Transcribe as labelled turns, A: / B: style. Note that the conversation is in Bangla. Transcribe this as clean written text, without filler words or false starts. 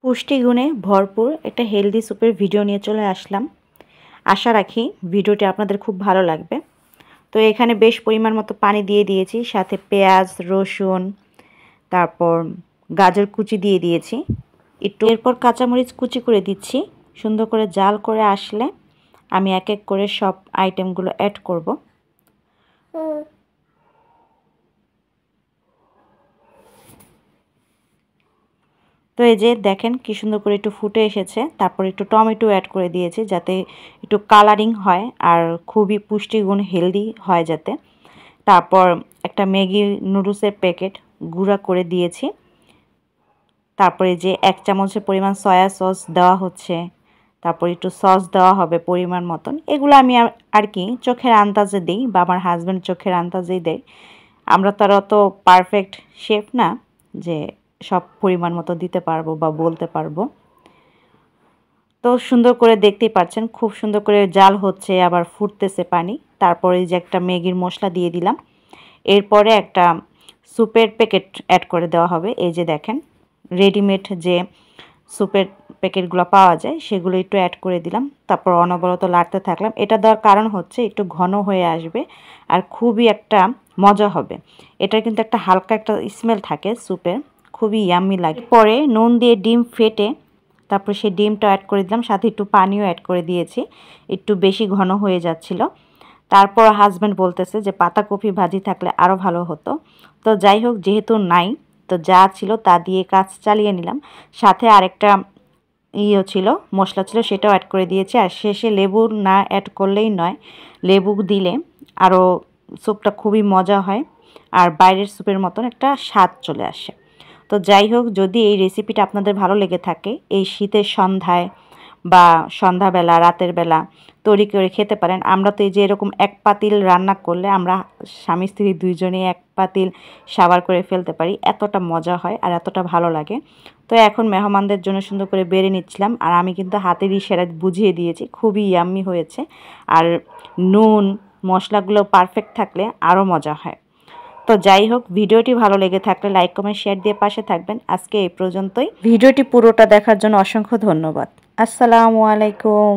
A: পুষ্টিগুণে ভরপুর একটা হেলদি স্যুপের ভিডিও নিয়ে চলে আসলাম। আশা রাখি ভিডিওটি আপনাদের খুব ভালো লাগবে। তো এখানে বেশ পরিমাণ মতো পানি দিয়ে দিয়েছি, সাথে পেঁয়াজ, রসুন, তারপর গাজর কুচি দিয়ে দিয়েছি একটু। এরপর কাঁচামরিচ কুচি করে দিচ্ছি। সুন্দর করে জাল করে আসলে আমি এক এক করে সব আইটেমগুলো অ্যাড করব। তো এই যে দেখেন কি সুন্দর করে একটু ফুটে এসেছে। তারপর একটু টমেটো অ্যাড করে দিয়েছি যাতে একটু কালারিং হয় আর খুবই পুষ্টিগুণ হেলদি হয় যাতে। তারপর একটা ম্যাগি নুডলসের প্যাকেট গুঁড়া করে দিয়েছি। তারপরে যে 1 চামচের পরিমাণ সয়া সস দেওয়া হচ্ছে। তারপর একটু সস দেওয়া হবে পরিমাণ মতন। এগুলো আমি আর কি চোখের আন্দাজে দিই বা আমার হাজব্যান্ড চোখের আন্দাজেই দেয়। আমরা তো আর অত পারফেক্ট শেফ না যে সব পরিমাণ মতো দিতে পারবো বা বলতে পারবো। তো সুন্দর করে দেখতেই পাচ্ছেন খুব সুন্দর করে জাল হচ্ছে, আবার ফুটতেছে পানি। তারপরে যে একটা ম্যাগির মশলা দিয়ে দিলাম। এরপরে একটা স্যুপের প্যাকেট অ্যাড করে দেওয়া হবে। এই যে দেখেন রেডিমেড যে স্যুপের প্যাকেটগুলো পাওয়া যায় সেগুলো একটু অ্যাড করে দিলাম। তারপর অনবরত লাড়তে থাকলাম। এটা দেওয়ার কারণ হচ্ছে একটু ঘন হয়ে আসবে আর খুবই একটা মজা হবে। এটা কিন্তু একটা হালকা একটা স্মেল থাকে স্যুপের, খুবই ইয়াম্মি লাগে। পরে নুন দিয়ে ডিম ফেটে তারপর সেই ডিমটা অ্যাড করে দিলাম, সাথে একটু পানিও অ্যাড করে দিয়েছি। একটু বেশি ঘন হয়ে যাচ্ছিল। তারপর হাজব্যান্ড বলতেছে যে পাতাকপি ভাজি থাকলে আরও ভালো হতো। তো যাই হোক, যেহেতু নাই তো যা ছিল তা দিয়ে কাজ চালিয়ে নিলাম। সাথে আরেকটা ছিল মশলা ছিল, সেটাও অ্যাড করে দিয়েছি। আর শেষে লেবু না অ্যাড করলেই নয়, লেবু দিলে আরও স্যুপটা খুবই মজা হয় আর বাইরের স্যুপের মতন একটা স্বাদ চলে আসে। তো যাই হোক, যদি এই রেসিপিটা আপনাদের ভালো লেগে থাকে এই শীতের সন্ধ্যায় বা সন্ধ্যাবেলা রাতের বেলা তৈরি করে খেতে পারেন। আমরা তো এই যে এরকম এক পাতিল রান্না করলে আমরা স্বামী স্ত্রী দুইজনেই এক পাতিল সাবার করে ফেলতে পারি, এতটা মজা হয় আর এতটা ভালো লাগে। তো এখন মেহমানদের জন্য সুন্দর করে বেড়ে নিচ্ছিলাম আর আমি কিন্তু হাতের ইশারায় বুঝিয়ে দিয়েছি, খুবই ইয়াম্মি হয়েছে। আর নুন মশলাগুলো পারফেক্ট থাকলে আরও মজা হয়। তো যাই হোক, ভিডিওটি ভালো লেগে থাকলে লাইক কমেন্ট শেয়ার দিয়ে পাশে থাকবেন। আজকে এই পর্যন্তই। ভিডিওটি পুরোটা দেখার জন্য অসংখ্য ধন্যবাদ। আসসালামু আলাইকুম।